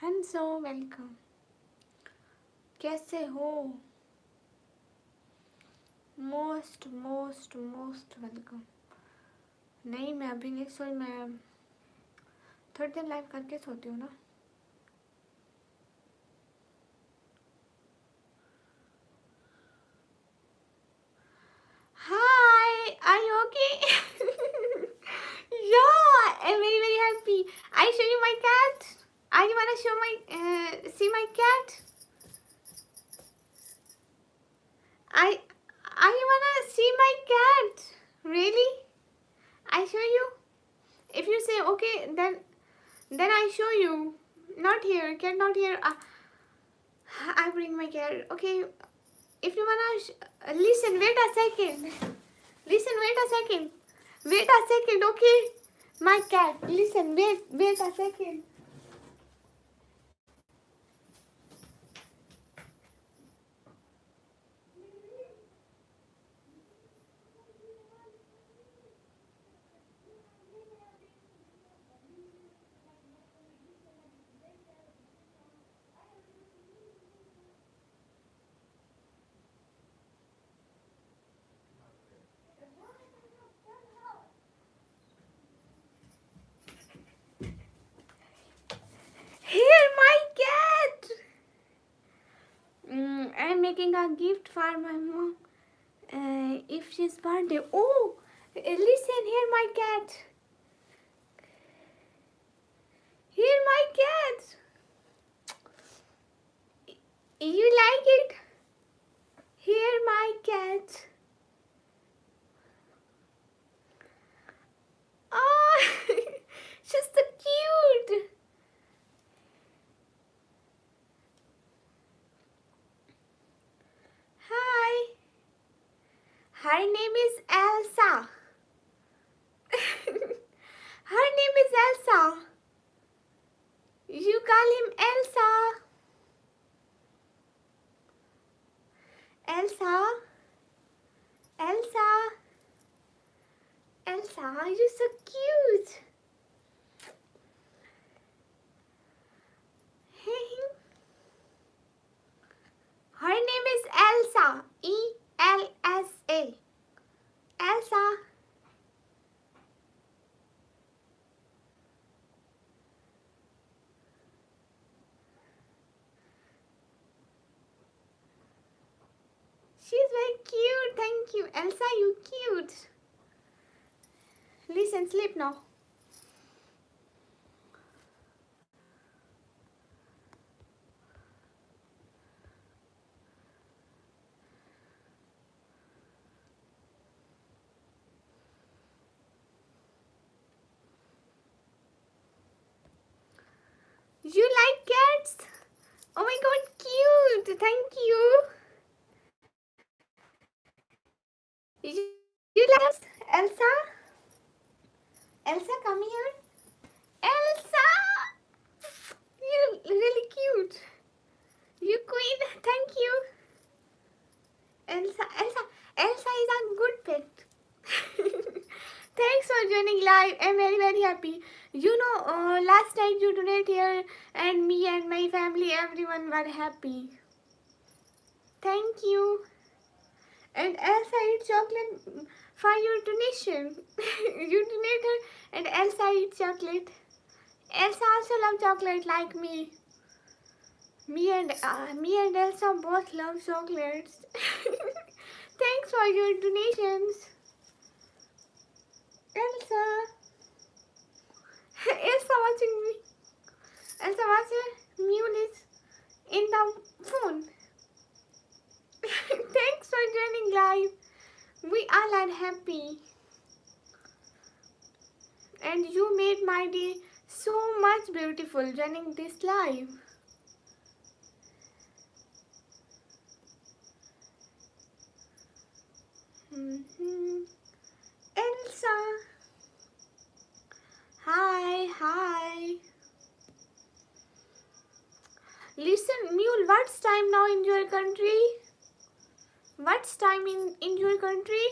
हंसो वेलकम। कैसे हो? Most most most welcome. नहीं, मैं अभी नहीं सोई। मैं थोड़ी देर लाइव करके सोती हूँ ना। Hi, are you okay? Yeah, I'm very very happy. I show you my cat. Are you wanna show my see my cat? I Are you wanna see my cat? Really? I show you. If you say okay, then I show you. Not here. Cat not here. I bring my cat. Okay. If you wanna listen, wait a second. Listen, wait a second. Wait a second. Okay. My cat. Listen. Wait a second. Here, my cat. I'm making a gift for my mom. If she's birthday. Oh, listen here, my cat. Here, my cat. You like it? Here, my cat. Oh, she's so cute. Hi. Her name is Elsa. Her name is Elsa. You call him Elsa. Elsa. Elsa. Elsa, you're so cute. Her name is Elsa. Elsa. Elsa. She's very cute. Thank you. Elsa, you cute. Listen, sleep now. You like cats? Oh my god, cute. Thank you. You like cats? Elsa? Elsa, come here. Elsa! You're really cute. You queen. Thank you. Elsa is a good pet. Thanks for joining live. I'm very very happy. You know, last night you donate here, and me and my family, everyone were happy. Thank you. And Elsa eats chocolate for your donation. You donated, and Elsa eats chocolate. Elsa also loves chocolate like me. Me and Elsa both love chocolates. Thanks for your donations, Elsa. Elsa watching me. Elsa watching Munis in the phone. Thanks for joining live. We all are happy. And you made my day so much beautiful joining this live. Elsa. Hi. Listen, Mule, what's time now in your country? What's time in your country?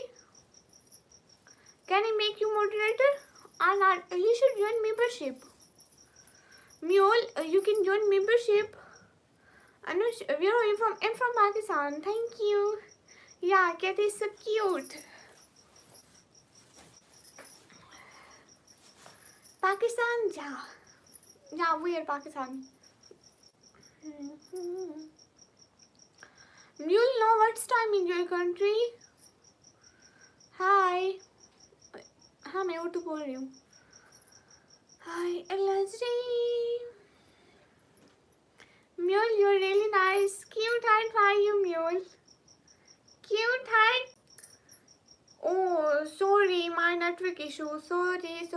Can I make you moderator? Or not? You should join membership. Mule, you can join membership. Anush, where are you from? I'm from Pakistan. Thank you. Yeah, cat is so cute. Pakistan, yeah. Yeah, we are Pakistan. Mule, know what's time in your country? Hi. हाँ मैं उर्दू बोल रही हूँ. Hi, LSD. Mule, you're really nice. Cute heart, why you Mule? Cute heart. Oh, sorry, my network issue. Sorry.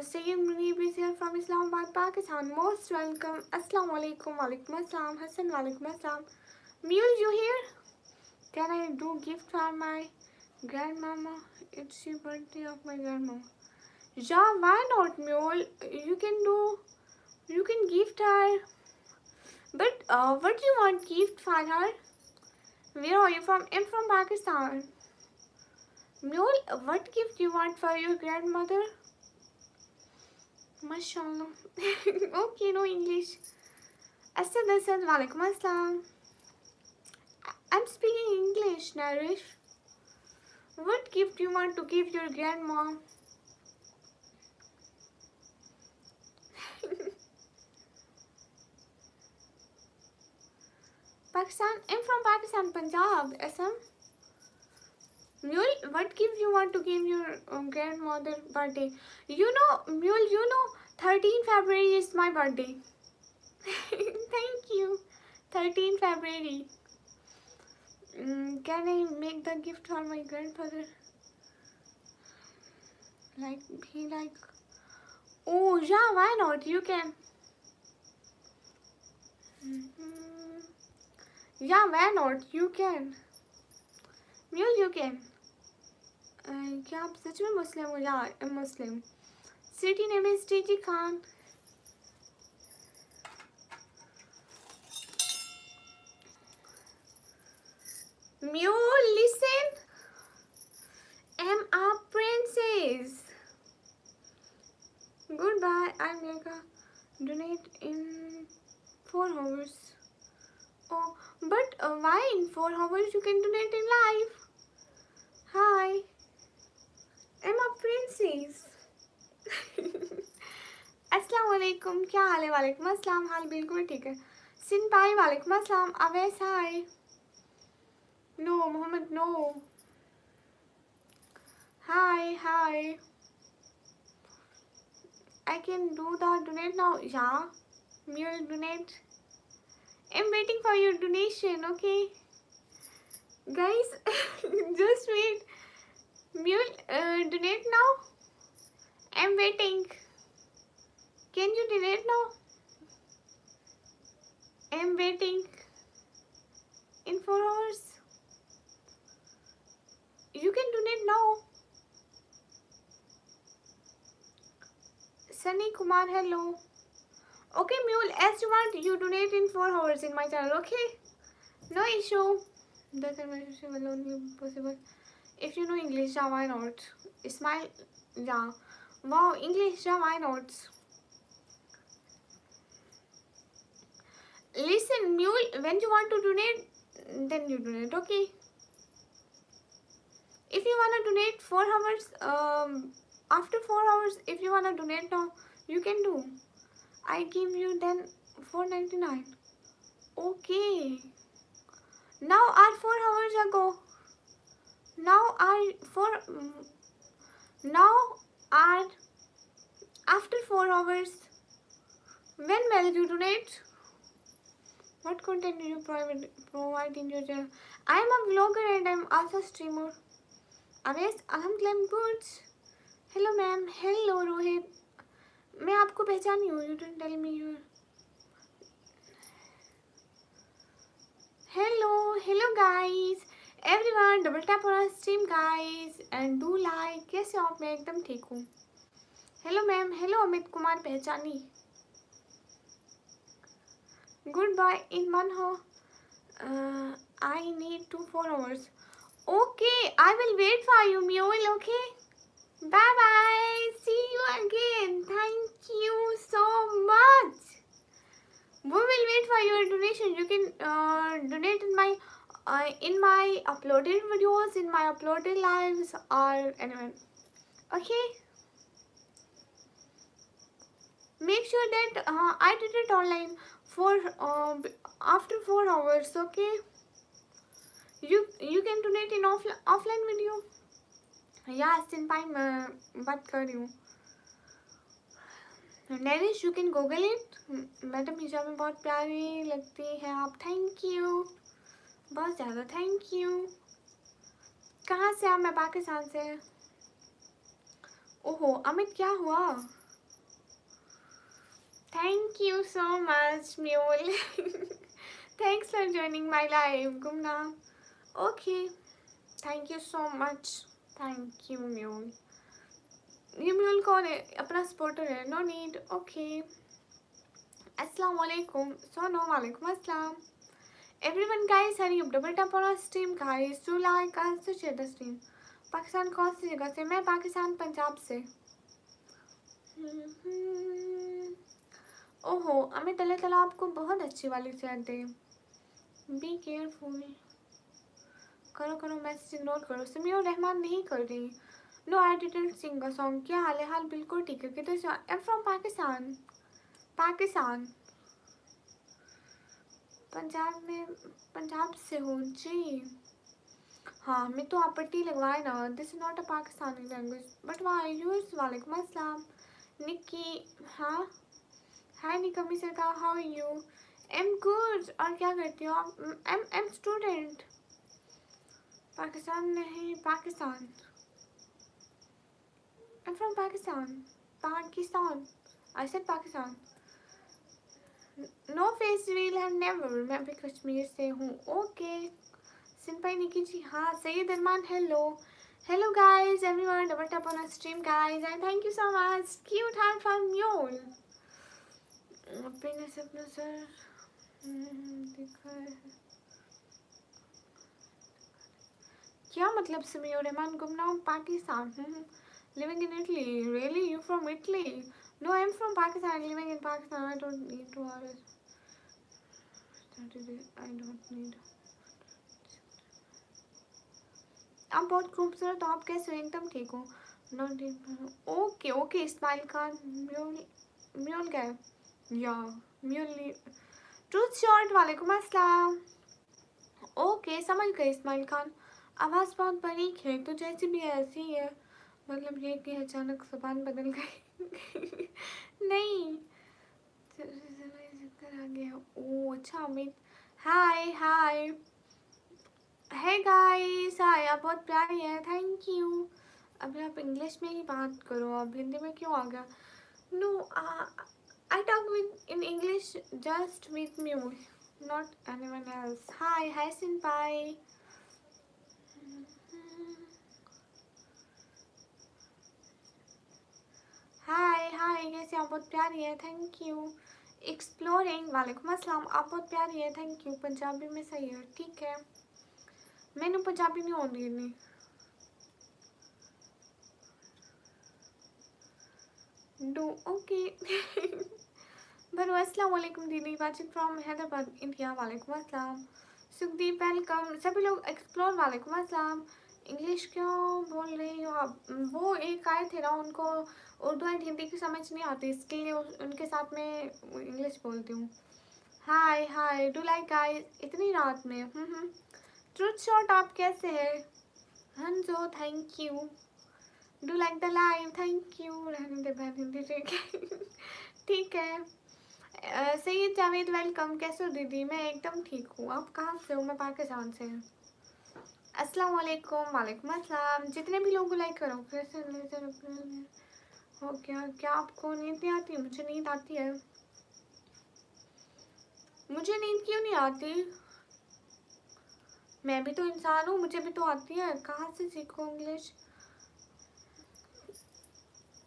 Sayyid Munib is here from Islamabad, Pakistan. Most welcome. Assalamu alaikum. Walaikum assalam. Hassan, walaikum assalam. Mule, you here? Can I do gift for my grandmama? It's the birthday of my grandmama. Yeah, why not, Mule? You can gift her. But what do you want gift for her? Where are you from? I'm from Pakistan. Mule, what gift you want for your grandmother? Mashallah. Okay, no English. Asad, walaikum assalam. I'm speaking English, Narish. What gift you want to give your grandma? Pakistan. I'm from Pakistan, Punjab, Assam. Mule, what gift you want to give your grandmother birthday? Mule, 13 February is my birthday. Thank you. 13 February. Can I make the gift for my grandfather? Oh, yeah, why not? You can. Yeah, why not? You can. Mule, you can. क्या आप सच में मुस्लिम हो? या I'm Muslim. City name is TG Khan. Mule, listen. I'm a princess. Goodbye. I'm gonna donate in 4 hours. Oh, but why in 4 hours? You can donate in live. Hi. I'm a princess. अस्सलाम वालेकुम. क्या हाल है? वालेकुम अस्सलाम. हाल बिल्कुल ठीक है. सिनपाई वालेकुम अस्सलाम. अवैस हाय. No, Mohammed, no. Hi. I can do the donate now. Yeah. Mule, donate. I'm waiting for your donation, okay? Guys, just wait. Mule, donate now. I'm waiting. Can you donate now? I'm waiting. In 4 hours. You can donate now. Sunny Kumar, hello. Okay, Mule, as you want, you donate in 4 hours in my channel, okay? No issue. The conversation will only be possible if you know English. Yeah, why not? Smile. Yeah. Wow, English. Yeah, why not? Listen, Mule, when you want to donate, then you donate, okay? If you wanna donate 4 hours, after 4 hours, if you wanna donate now, you can do. I give you then 4.99. Okay. Now are 4 hours ago. Now are after 4 hours. When will you donate? What content do you provide in your channel? I am a vlogger and I am also a streamer. Aves, alhamdulillah, I'm good. Hello ma'am. Hello Rohit. मैं आपको पहचानी हूँ. You didn't tell me you. Hello guys. Everyone, double tap on our stream guys and do like. कैसे हो आप? मैं एकदम ठीक हूँ. Hello ma'am. Hello Amit Kumar पहचानी. Goodbye in Manho. I need 4 hours. Okay, I will wait for you, Mule. Okay. Bye bye. See you again. Thank you so much. We will wait for your donation. You can donate in my uploaded videos, in my uploaded lives, or anyone. Okay. Make sure that I did it online for after 4 hours. Okay. You can donate in offline video. या सिन पाई मैं बात कर रही हूँ. Nainish you can Google it. Madam हिजाब में बहुत प्यारी लगती है आप. थैंक यू बहुत ज़्यादा. Thank you. कहाँ से आप? मैं पाकिस्तान से. ओहो अमित क्या हुआ? Thank you so much mule. Thanks for joining my live गुमनाम. Okay thank you so much. Thank you mule. ये म्यूल कौन है? अपना सपोर्टर है. No need. ओके. अस्सलाम वालेकुम. सोनो वालेकुम अस्सलाम. Everyone guys hurry up, double tap on our stream guys. Do like us to share the stream. Pakistan कौन सी जगह से? मैं पाकिस्तान पंजाब से. ओहो अमित अल्लाह ताला आपको बहुत अच्छी वाली सेहत दे. Be careful. करो करो मैसेज इग्नोर करो. समीर रहमान नहीं कर रही. No I didn't sing a song. क्या हाल है? हाल बिल्कुल ठीक है. किधर से? I am from Pakistan. Pakistan Punjab से हूँ जी. हाँ मैं तो आप पट्टी लगवाए ना. This is not a Pakistani language but why use. वालेकुम अस्सलाम निक्की. हाँ हाय निकमी सरकार. How are you? Am good. और क्या करती हो आप? M student. पाकिस्तान नहीं Pakistan. I'm from Pakistan. Pakistan. I said Pakistan. No face reveal है never. मैं भी कश्मीर से हूँ. Okay. सिंपाई निकी जी. हाँ सैयद अरमान. Hello. Hello guys. Everyone double tap on our stream guys and thank you so much. Cute heart from Mule. अपने सपनों sir दिखा है. क्या मतलब? समीर रहमान गुमनाम Pakistan. Living in Italy. Really? You from Italy? No, I'm from Pakistan. Living in Pakistan. I don't need 2 hours. I don't need. आप बहुत खूबसूरत हो. आप कैसे हो? एकदम ठीक हो. Okay okay. इस्माइल खान. म्यूल क्या है? या म्यूल. Truth short. वालेकुम अस्सलाम. ओके समझ गए इस्माइल खान. आवाज़ बहुत बारीक है तो जैसी भी है ऐसी ही है. मतलब ये कि अचानक ज़बान बदल गई. नहीं आ गया. ओह अच्छा अमित. हाय हाय. है गाइस. हाय आप बहुत प्यारी है. Thank you. अभी आप इंग्लिश में ही बात करो. आप हिंदी में क्यों आ गया? No I talk with in English just with mew not anyone else. Hi hi सिंपाई. हाय हाय कैसे? आप बहुत प्यारी है. Thank you. एक्सप्लोरिंग. वालेकुम अस्सलाम. आप बहुत प्यारी है. Thank you. पंजाबी में सही है. ठीक है. मैंने पंजाबी नहीं आती नहीं. Do okay. बनो अस्सलाम वालेकुम दीदी. Watching from Hyderabad India. वालेकुम अस्सलाम. सुखदीप वेलकम. सभी लोग एक्सप्लोर. वालेकुम अस्सलाम. इंग्लिश क्यों बोल रही हो आप? वो एक आए थे ना उनको उर्दू एंड हिंदी की समझ नहीं आती इसके लिए उनके साथ में इंग्लिश बोलती हूँ. Hi hi. Do like guys इतनी रात में. ट्रूथ शॉट आप कैसे हैं? हंजो thank you. Do like the live. Thank you. रहने दे बहन हिंदी ठीक है. ठीक है. सैयद जावेद वेलकम. कैसे हो दीदी? मैं एकदम ठीक हूँ. आप कहाँ से हो? मैं पाकिस्तान से हूँ. अस्सलाम वालेकुम. वालेकुम अस्सलाम. जितने भी लोग लाइक करो. कैसे हो? क्या आपको नींद नहीं आती? मुझे नींद आती है. मुझे नींद क्यों नहीं आती? मैं भी तो इंसान हूँ. मुझे भी तो आती है. कहाँ से सीखो इंग्लिश?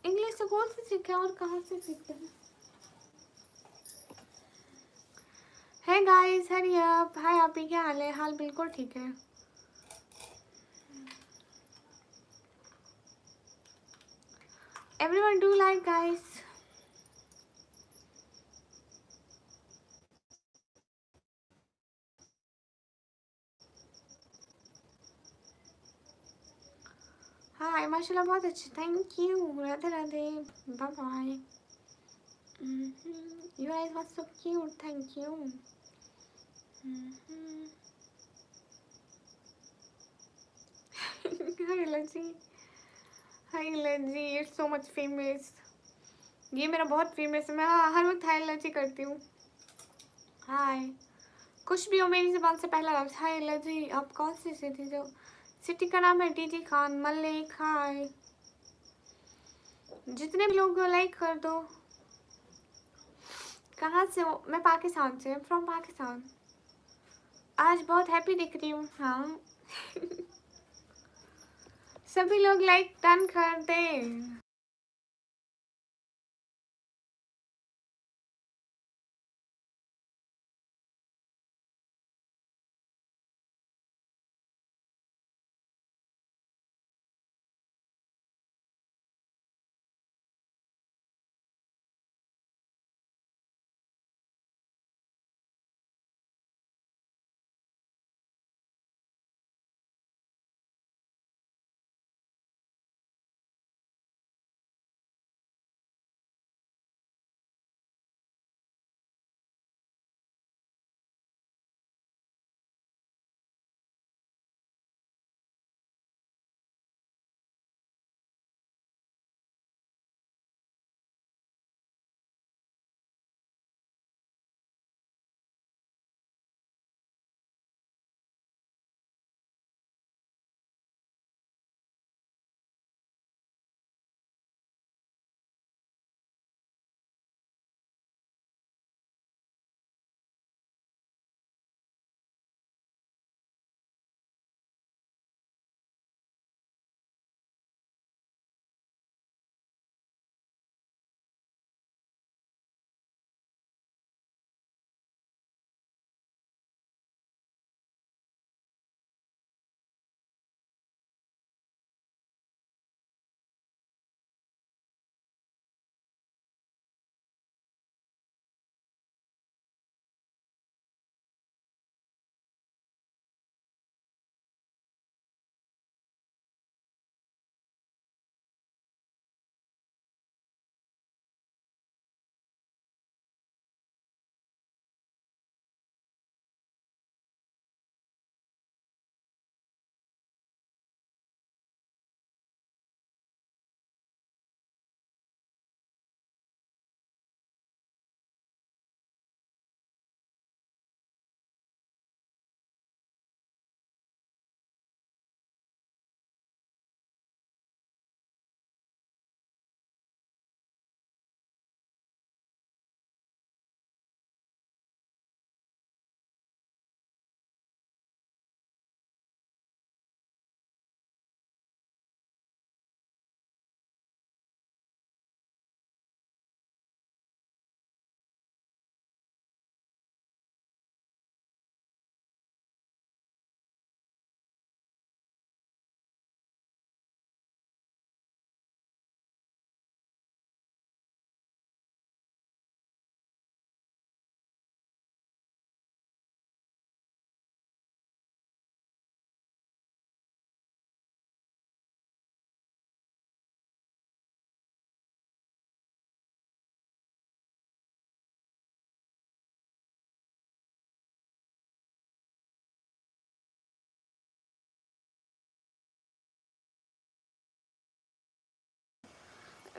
इंग्लिश स्कूल से सीखे और कहाँ से सीखे? है गाइस. Hurry up. हाय आप ही क्या हाल है? हाल बिल्कुल ठीक है. Everyone do like, guys. Hi, माशाल्लाह बहुत अच्छे. Thank you. Radhe Radhe. Bye bye. You guys were so cute. Thank you. Hi Laji. Hi Laji. You're so much famous. ये मेरा बहुत फेमस है. मैं हर वक्त हाय लजी करती हूँ. हाय. कुछ भी हो मेरी ज़बान से पहला लफ्ज़ हाय लजी. आप कौन सी सिटी जो सिटी का नाम है टीजी खान मलिक. हाय. जितने भी लोग लाइक कर दो. कहाँ से हो? मैं पाकिस्तान से. फ्रॉम पाकिस्तान. आज बहुत हैप्पी दिख रही हूँ. हाँ. सभी लोग लाइक डन कर दें.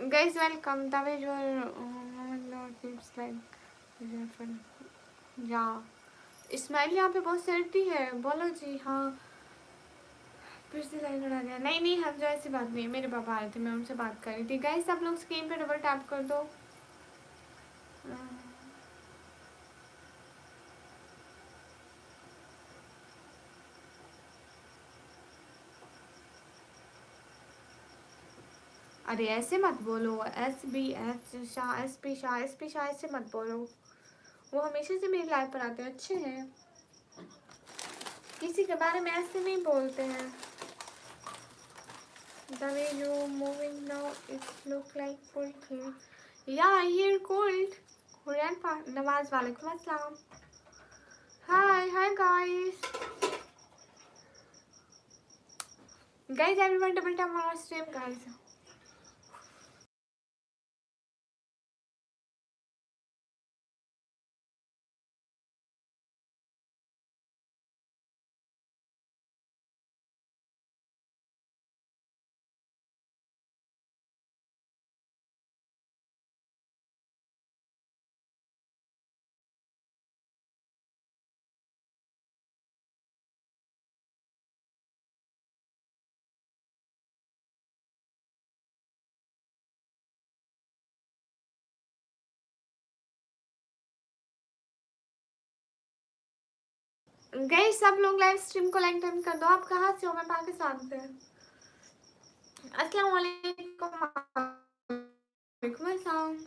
Guys, welcome. The visual keeps like yeah. Ismail यहाँ पे बहुत सर्दी है. बोलो जी. हाँ. फिर से लाइन उड़ा दिया. नहीं नहीं हम जो ऐसी बात नहीं है. मेरे पापा आए थे मैं उनसे बात कर रही थी. गाइस आप लोग स्क्रीन पे डबल टैप कर दो. अरे ऐसे मत बोलो. SB शाह SP शाह ऐसे मत बोलो. वो हमेशा से मेरी लाइफ पर आते हैं. अच्छे हैं. किसी के बारे में ऐसे नहीं बोलते हैं. The way you're moving now, it look like cold here. Yeah, I hear cold. Korean Nawaz walaikum assalam. Hi guys. Guys, everyone double tap on our stream, guys. Guys सब लोग लाइव स्ट्रीम को like done कर दो। आप कहाँ से हो? मैं पाकिस्तान से। अस्सलाम वालेकुम। वालेकुम अस्सलाम।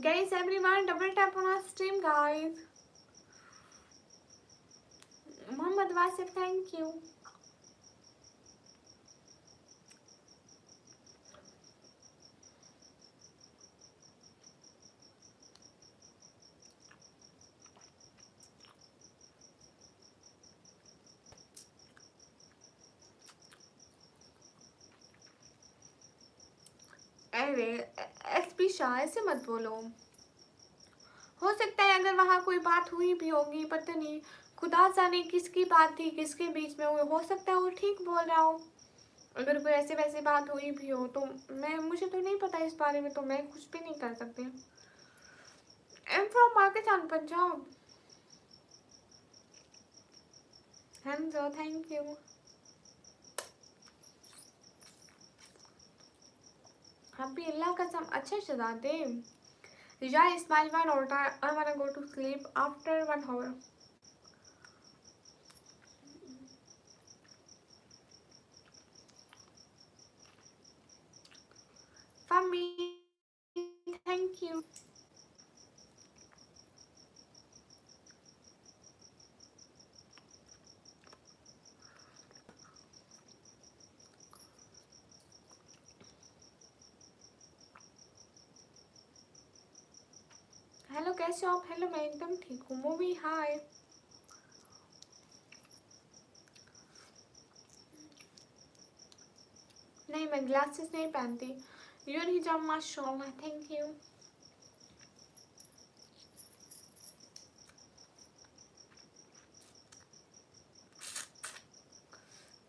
Guys, everyone double tap on our stream, guys. Muhammad Wasif, thank you. अरे एसपी शाह ऐसे मत बोलो। हो सकता है अगर वहाँ कोई बात हुई भी होगी, पता नहीं, खुदा जाने किसकी बात थी, किसके बीच में हुई। हो सकता है वो ठीक बोल रहा हो। अगर कोई ऐसे वैसे बात हुई भी हो तो मुझे तो नहीं पता इस बारे में, तो मैं कुछ भी नहीं कर सकती। I am from Pakistan, Punjab. Hamza, thank you. Happy अल्लाह कसम। अच्छा शहजादे। या Ismail my daughter, I wanna go to sleep after 1 hour. Fami, thank you. Hello कैसे हो आप? हेलो, मैं एकदम ठीक हूँ। मूवी हाय। नहीं, मैं ग्लासेस नहीं पहनती। यूर हिजाब माशाल्लाह, थैंक यू।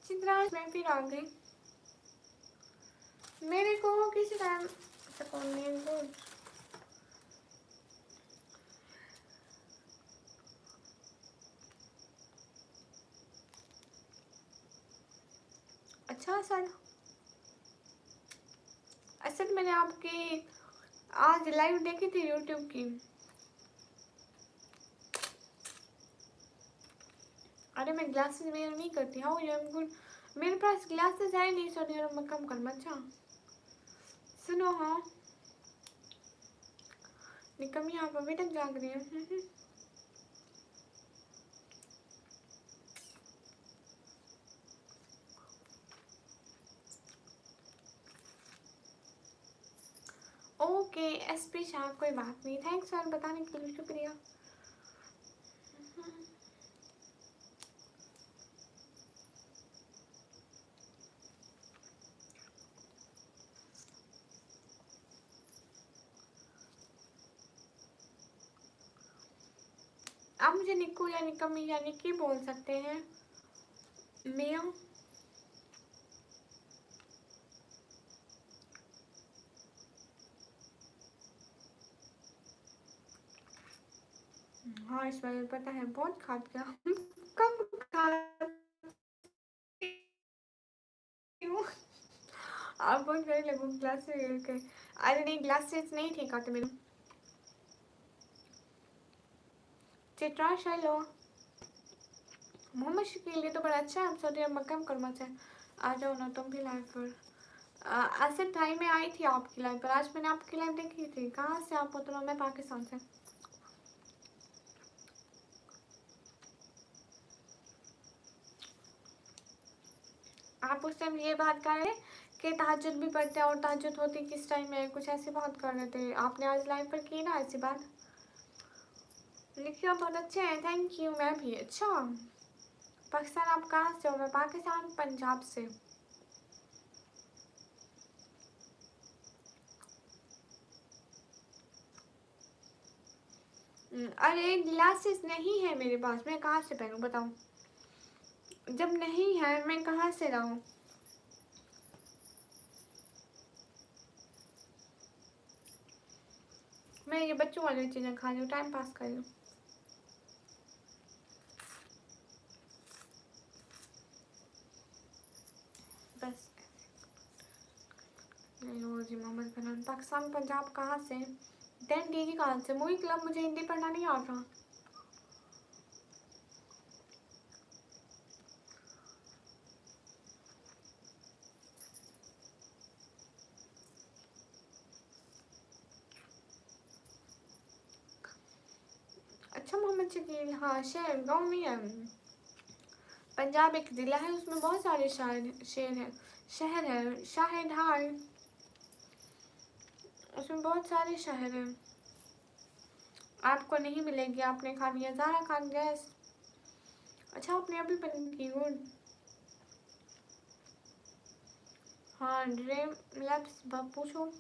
चित्रांश, मैं फिर आ गई। मेरे को किसी टाइम गुड। अच्छा सर, असल मैंने आपकी आज लाइव देखी थी यूट्यूब की। अरे मैं ग्लासेस वेयर नहीं करती। How you? Am good. मेरे पास ग्लासेस है नहीं, सॉरी मैं कम कर। अच्छा सुनो, हाँ निकम यहाँ पर अभी तक जाग रही है। ओके एसपी शाह, कोई बात नहीं। थैंक्स सर बताने के लिए, शुक्रिया। आप मुझे निक्कू या निकम्मी या निक्की बोल सकते हैं। मिया, हाँ इस बार पता है बहुत खाद का कम खाती हूँ। आप बहुत गए लगो ग्लास से। अरे नहीं, ग्लासेस नहीं ठीक आते मेरे। चित्रांश हेलो। मोहम्मद शकील, ये तो बड़ा अच्छा है। सॉरी अब मैं कम करना चाहे। आ जाओ ना तुम भी लाइव पर। आसिफ भाई मैं आई थी आपकी लाइव पर, आज मैंने आपकी लाइव देखी थी। कहाँ से आप हो? तो मैं पाकिस्तान से। आप उस टाइम ये बात कर रहे कि तहज्जुद भी पढ़ते हैं और तहज्जुद होती किस टाइम है, कुछ ऐसी बात कर रहे थे। आपने आज लाइव पर की ना ऐसी बात। लिखिए आप बहुत अच्छे हैं, थैंक यू। मैं भी। अच्छा पाकिस्तान, आप कहाँ से हो? मैं पाकिस्तान पंजाब से। अरे ग्लासेस नहीं है मेरे पास, मैं कहाँ से पहनूं बताऊं? जब नहीं है मैं कहाँ से लाऊं? मैं ये बच्चों वाली चीज़ें खा रही हूँ, टाइम पास कर रही हूँ। बस जी। मोहम्मद फरहान, पाकिस्तान पंजाब कहाँ से? देन डीजी कहाँ से? Movie club. मुझे हिंदी पढ़ना नहीं आता। अच्छा मोहम्मद शकील, हाँ शहर गाँव में है। पंजाब एक ज़िला है, उसमें बहुत सारे शहर है शाहिद हार, उसमें बहुत सारे शहर हैं। आपको नहीं मिलेगी, आपने खा लिया। ज़ारा खान गैस। अच्छा आपने अभी बंद की? गुड। हाँ ड्रीम लैब्स पूछो।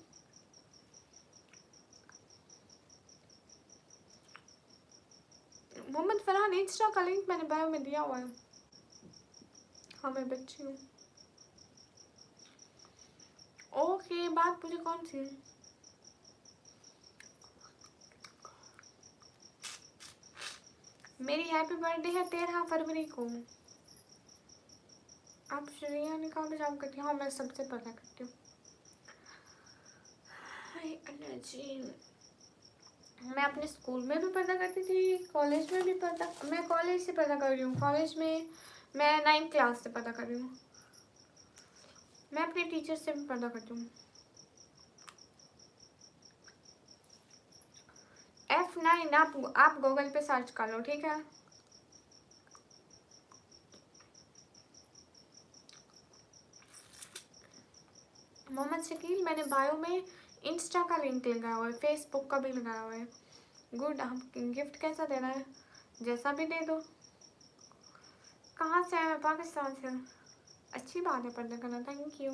मोहम्मद फरहान, इंस्टा का लिंक मैंने बायो में दिया हुआ है। हाँ मैं बच्ची हूँ। ओके बात पूछे कौन सी? मेरी हैप्पी बर्थडे है 13 फरवरी को। आप श्रेया ने कहा जॉब करती हूँ? हाँ मैं सबसे पता करती हूँ। हाय अल्लाह जी। मैं अपने स्कूल में भी पढ़ा करती थी, कॉलेज में भी पढ़ा। मैं कॉलेज से पढ़ा कर रही हूँ। कॉलेज में मैं 9th क्लास से पढ़ा कर रही हूँ। मैं अपने टीचर से भी पढ़ा करती हूँ। F9 आप गूगल पे सर्च कर लो, ठीक है। मोहम्मद शकील, मैंने बायो में इंस्टा का लिंक लगाया हुआ है, फेसबुक का भी लगाया हुआ है। गुड। आप गिफ्ट कैसा देना है? जैसा भी दे दो। कहाँ से है? मैं पाकिस्तान से। अच्छी बात है पढ़ना करना, थैंक यू।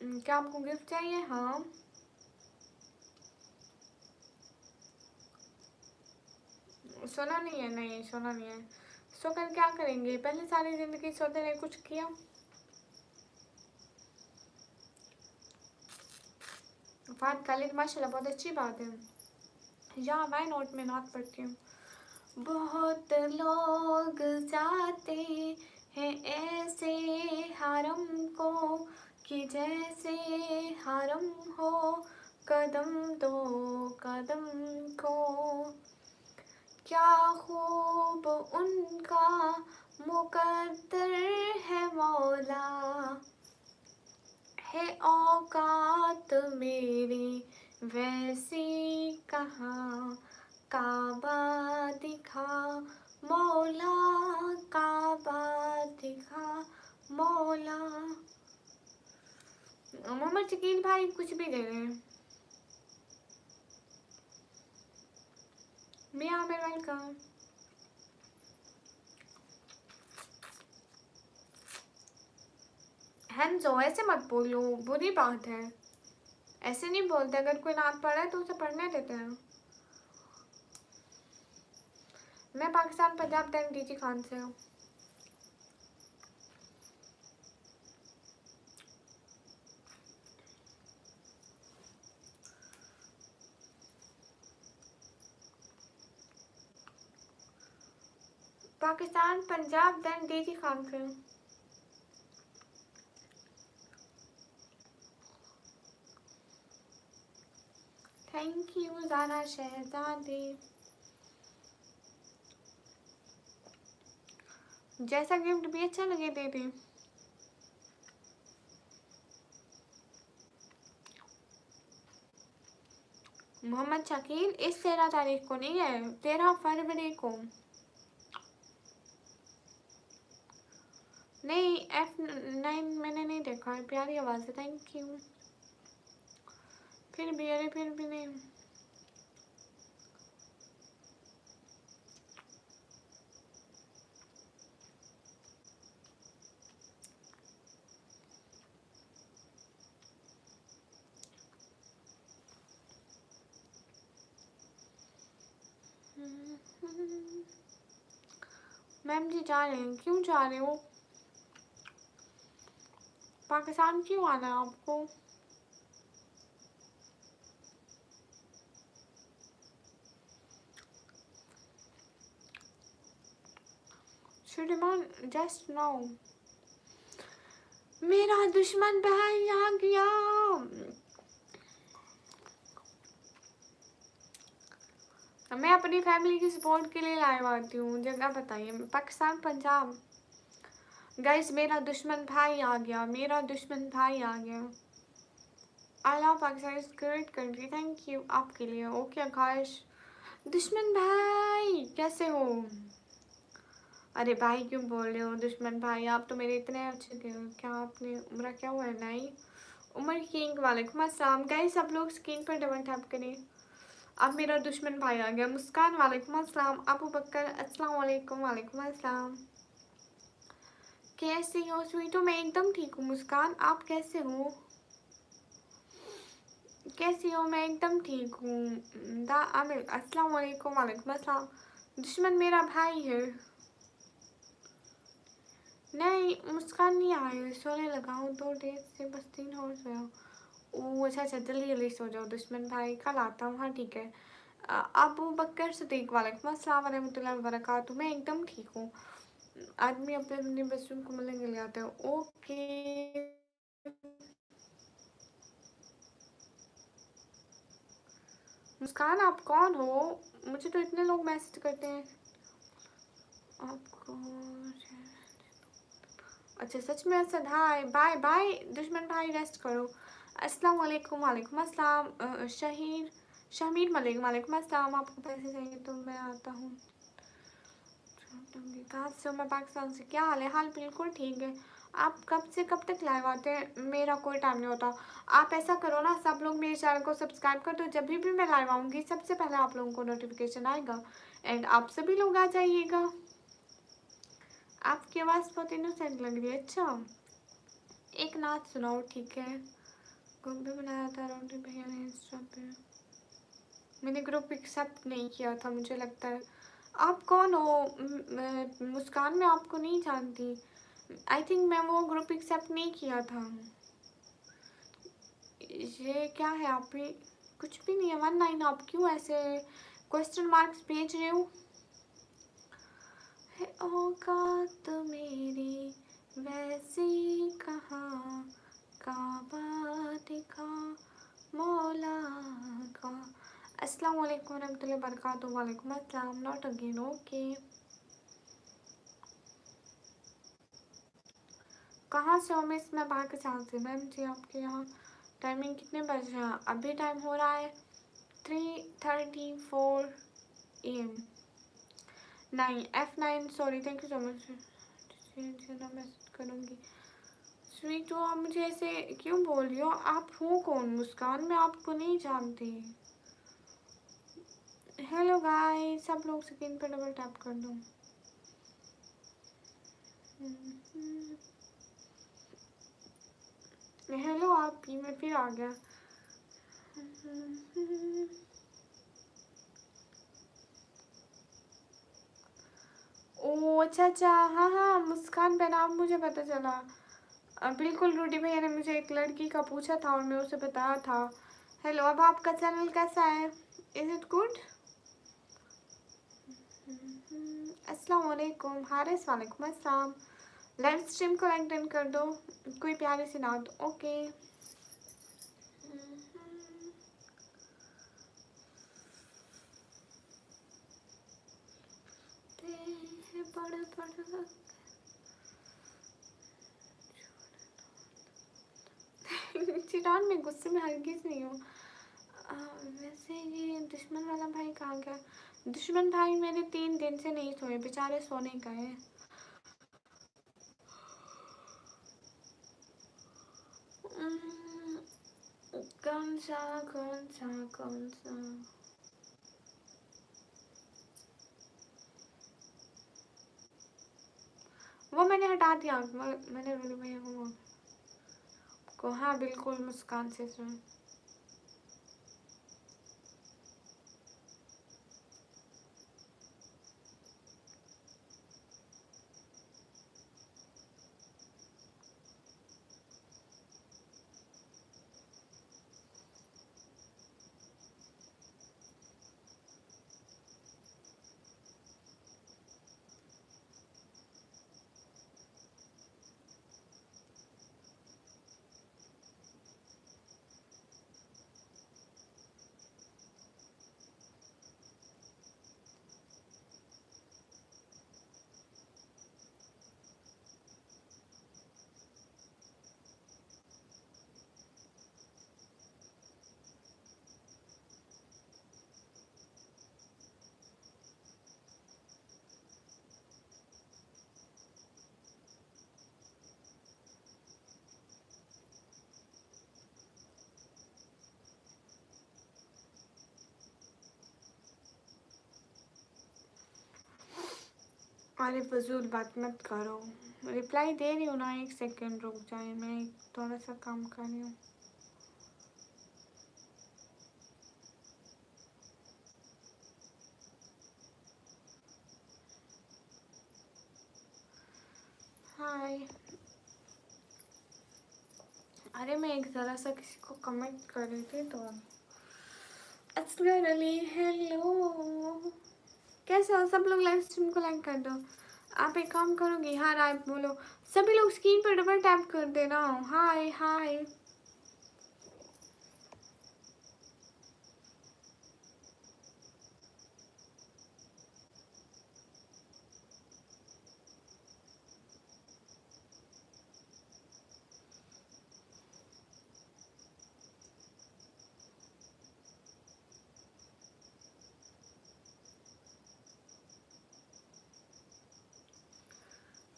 क्या आपको गिफ्ट चाहिए? हाँ। सोना नहीं है? नहीं सोना नहीं है। सो कर क्या करेंगे? पहले सारी ज़िंदगी सोते रहे, कुछ किया? फात खालिद, माशाल्लाह बहुत अच्छी बात है। या वाई नॉट, में नात पढ़ती हूँ। बहुत लोग जाते हैं ऐसे हरम को कि जैसे हरम हो कदम दो कदम को। क्या खूब उनका मुकद्दर है मौला, है औकात मेरी वैसी कहाँ। काबा दिखा मौला, काबा दिखा मौला। मोहम्मद शकील भाई कुछ भी दे रहे हैं। मियाँ आमिर वेलकम। हैंजो ऐसे मत बोलो, बुरी बात है। ऐसे नहीं बोलते, अगर कोई नात पढ़ा है तो उसे पढ़ने देते हैं। मैं पाकिस्तान पंजाब दैन डीजी खान से हूँ। पाकिस्तान पंजाब दैन डीजी खान से। थैंक यू ज़ारा शहजादी। जैसा गिफ्ट भी अच्छा लगे दे दे। मोहम्मद शकील इस 13 तारीख को नहीं है, 13 फरवरी को। नहीं F9 मैंने नहीं देखा है। प्यारी आवाज़ है, थैंक यू। फिर भी अरे फिर भी नहीं। मैम जी जा रहे हैं, क्यों जा रहे हो? पाकिस्तान क्यों आना है आपको? श्रीमान जस्ट नाउ मेरा दुश्मन भाई आ गया। मैं अपनी फैमिली की सपोर्ट के लिए लाइव आती हूँ। जगह बताइए। पाकिस्तान, पंजाब। गाइस मेरा दुश्मन भाई आ गया, मेरा दुश्मन भाई आ गया। I love Pakistan, is great country, thank you आपके लिए। ओके आकाश। दुश्मन भाई कैसे हो? अरे भाई क्यों बोल रहे हो दुश्मन भाई? आप तो मेरे इतने अच्छे थे। क्या आपने उम्र क्या हुआ है? नहीं उमर किंग वालेकुम अस्सलाम। गाइस सब लोग स्क्रीन पर डबल टैप करें। अब मेरा दुश्मन भाई आ गया। मुस्कान वालेकुम अस्सलाम। अबू बकर अस्सलाम वालेकुम। वालेकुम अस्सलाम। कैसी हो स्वीटू? मैं एकदम ठीक हूँ। मुस्कान आप कैसे हो? कैसी हो? मैं एकदम ठीक हूँ। दा आमिर अस्सलाम वालेकुम। वालेकुम अस्सलाम। दुश्मन मेरा भाई है। नहीं मुस्कान नहीं आए, सोने लगा हूँ 2 डेज से, बस 3 और सोया। ओह अच्छा अच्छा, जल्दी जल्दी सो जाओ दुश्मन भाई, कल आता हूँ। हाँ ठीक है। अबू बकर सदीक वालेकुम अस्सलाम वरहमतुल्लाहि वबरकातुहू। मैं एकदम ठीक हूँ। आदमी अपने अपने बच्चों को मिलने के लिए आते हैं। ओके मुस्कान आप कौन हो? मुझे तो इतने लोग मैसेज करते हैं आपको। अच्छा सच में असद? हाय बाय बाय दुश्मन भाई, रेस्ट करो। अस्सलाम वालेकुम। वालेकुम अस्सलाम। शमीर मलिक वालेकुम अस्सलाम। आपको पैसे चाहिए तो मैं आता हूँ। कहाँ से हो? मैं पाकिस्तान से। क्या हाल है? हाल बिल्कुल ठीक है। आप कब से कब तक लाइव आते हैं? मेरा कोई टाइम नहीं होता। आप ऐसा करो ना, सब लोग मेरे चैनल को सब्सक्राइब कर दो। जब भी मैं लाइव आऊँगी सबसे पहले आप लोगों को नोटिफिकेशन आएगा। एंड आप सभी लोग आ जाइएगा। आपकी आवाज़ बहुत इनोसेंट लग रही है। अच्छा एक नाच सुनाओ ठीक है। ग्रुप भी बनाया था रोटी भैया ने इंस्टा पे। मैंने ग्रुप एक्सेप्ट नहीं किया था मुझे लगता है। आप कौन हो? मुस्कान मैं आपको नहीं जानती। आई थिंक मैं वो ग्रुप एक्सेप्ट नहीं किया था। ये क्या है? आप भी कुछ भी नहीं है। 19 आप क्यों ऐसे क्वेश्चन मार्क्स भेज रहे हो? है औकात मेरी वैसी कहाँ, काबा दिखा मौला का। अस्सलाम वालेकुम रहमतुल्लाहि वबरकातुहू। वालेकुम अस्सलाम। Not again. ओके कहाँ से हो? मिस मैं पाकिस्तान से। मैम जी आपके यहाँ टाइमिंग कितने बज रहे हैं? अभी टाइम हो रहा है 3:34 AM। नहीं F9 sorry, thank you so much. Message करूँगी। स्वीट हो आप मुझे ऐसे क्यों बोल रही हो? आप हो कौन? मुस्कान मैं आपको नहीं जानती। हेलो गाइस सब लोग स्क्रीन पर डबल टैप कर दो। हेलो आप ही, मैं फिर आ गया। ओ अच्छा अच्छा, हाँ हाँ मुस्कान बहन आप, मुझे पता चला। बिल्कुल रूडी भैया ने मुझे एक लड़की का पूछा था और मैं उसे बताया था। हेलो अब आपका चैनल कैसा है? Is it good? अस्सलाम वालेकुम। हारिस वालेकुम अस्सलाम। लाइव स्ट्रीम को लाइक डन कर दो। कोई प्यारी सी नात। ओके चिरान में गुस्से में हरगिज़ नहीं हूँ। से ये दुश्मन वाला भाई कहाँ गया? दुश्मन भाई मेरे 3 दिन से नहीं सोए, बेचारे सोने गए। कौन सा कौन सा कौन सा? वो मैंने हटा दिया, मैंने रूल में वो को, हाँ बिल्कुल मुस्कान से सुन। अरे फजूल बात मत करो, रिप्लाई दे रही हूँ ना, 1 सेकंड रुक जाए, मैं थोड़ा सा काम कर रही हूँ। हाय। अरे मैं एक ज़रा सा किसी को कमेंट कर रही थी तो। अस्गर अली हेलो, कैसे हो सब लोग? लाइव स्ट्रीम को लाइक कर दो। आप एक काम करोगे? हाँ रात बोलो, सभी लोग स्क्रीन पर डबल टैप कर देना। हाय हाय।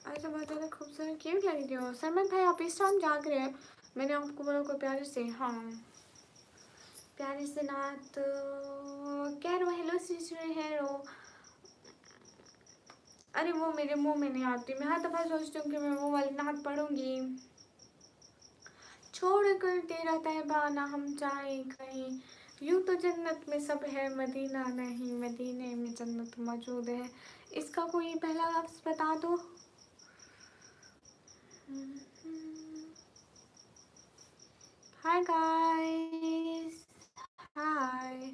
ऐसा बहुत ज़्यादा खूबसूरत क्यूट लग रही हो। सरमन भाई आप इस टाइम जाग रहे हैं? मैंने आपको बोला को प्यारे से, हाँ प्यारे से नात कह रहा। Hello sister hello. अरे वो मेरे मुंह में नहीं आती, मैं हर दफ़ा सोचती हूँ कि मैं वो वाली नात पढ़ूंगी। छोड़ कर तेरा तैबा ना हम जाए कहीं, यूं तो जन्नत में सब है मदीना नहीं, मदीने में जन्नत मौजूद है। इसका कोई पहला लफ्ज़ बता दो। हाय गाइस, हाय।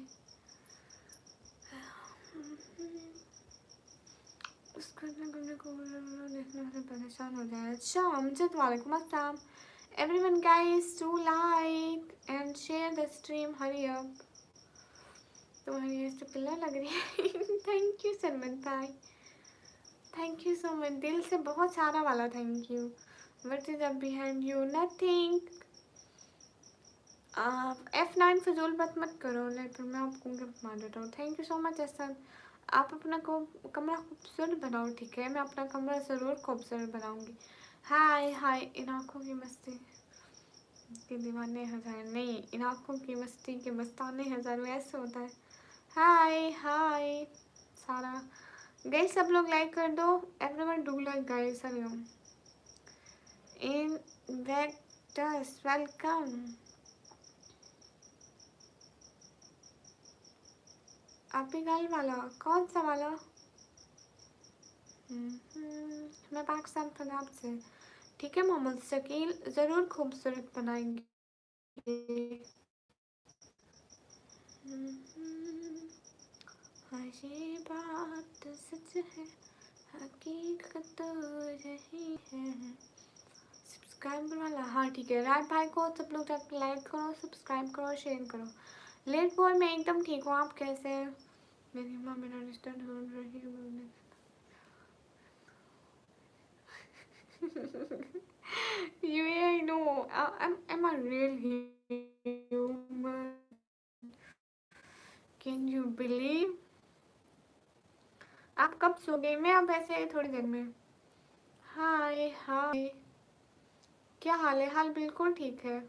उसको देखने को देखने से परेशान हो जाए। अच्छा अमजद वालेकुम अस्सलाम। Everyone guys do like and share the stream, hurry up। तुम्हारी ऐसे पिल्ला लग रही है। थैंक यू सलमान भाई, थैंक यू सो मच, दिल से बहुत सारा वाला thank you. What is up behind you? Nothing. आप F9 फजूल बात मत करो, लेकिन मैं आपको गिफ्ट मार देता हूँ। Thank you so much Ehsan. आप अपना को कमरा खूबसूरत बनाओ, ठीक है? मैं अपना कमरा ज़रूर खूबसूरत बनाऊँगी। हाय हाय। इन आँखों की मस्ती के दीवाने हजार नहीं, इन आँखों की मस्ती के मस्ताने हजार, ऐसे होता है। हाय हाय सारा। गाइस सब लोग लाइक कर दो। Everyone do like guys. Hariom in vectors welcome. आप ही गाल वाला कौन सा वाला? मैं पाकिस्तान पंजाब से। ठीक है मोहम्मद शकील, ज़रूर खूबसूरत बनाएंगे। हाँ ये बात सच है, हकीकत तो रही है। सब्सक्राइब वाला, हाँ ठीक है। रात भाई को सब लोग जाकर लाइक करो, सब्सक्राइब करो, शेयर करो। लेट बॉय मैं एकदम ठीक हूँ, आप कैसे हैं? मेरी माँ मेरा रिश्ता ढूंढ रही है। Yeah, I know. I'm a real human. Can you believe? आप कब सोगे? मैं अब ऐसे थोड़ी देर में। हाय हाय, क्या हाल है? हाल बिल्कुल ठीक है।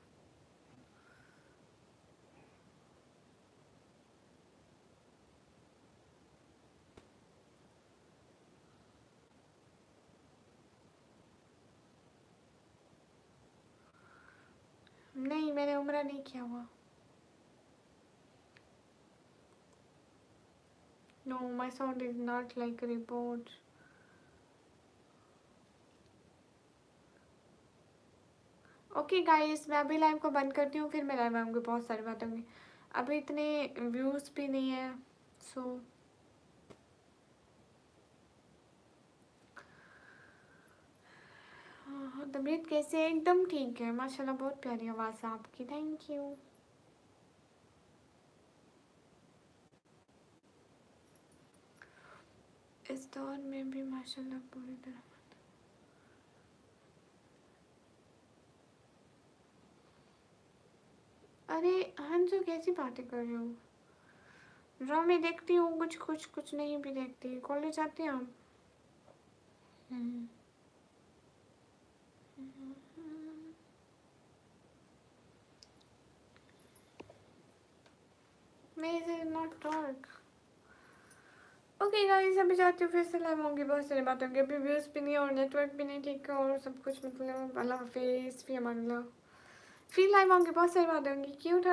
नहीं, मैंने उम्रा नहीं किया हुआ। No, my sound is not like report. Okay guys, मैं अभी लाइव को बंद करती हूँ, फिर मैं लाइव आऊँगी, बहुत सारी बातें होंगी। अभी इतने व्यूज़ भी नहीं है, सो हाँ, तबीयत कैसे है? एकदम ठीक है माशाल्लाह, बहुत प्यारी आवाज़ है आपकी, थैंक यू। इस दौर में भी माशाल्लाह पूरी तरह। अरे हंसू, कैसी बातें कर रहे हो? ड्रामे देखती हूँ, कुछ कुछ कुछ नहीं भी देखती। कॉलेज आते हैं आप? मैं इसे नॉट टॉक। ओके गाइस, अभी जाती हूँ, फिर से लाइव होंगी, बहुत सारी बातें होंगी। अभी व्यूज़ भी नहीं और नेटवर्क भी नहीं ठीक है और सब कुछ, मतलब अल्लाह हाफिज़, फिर अमान अल्लाह। फिर लाइव होंगी, बहुत सारी बातें होंगी। क्यों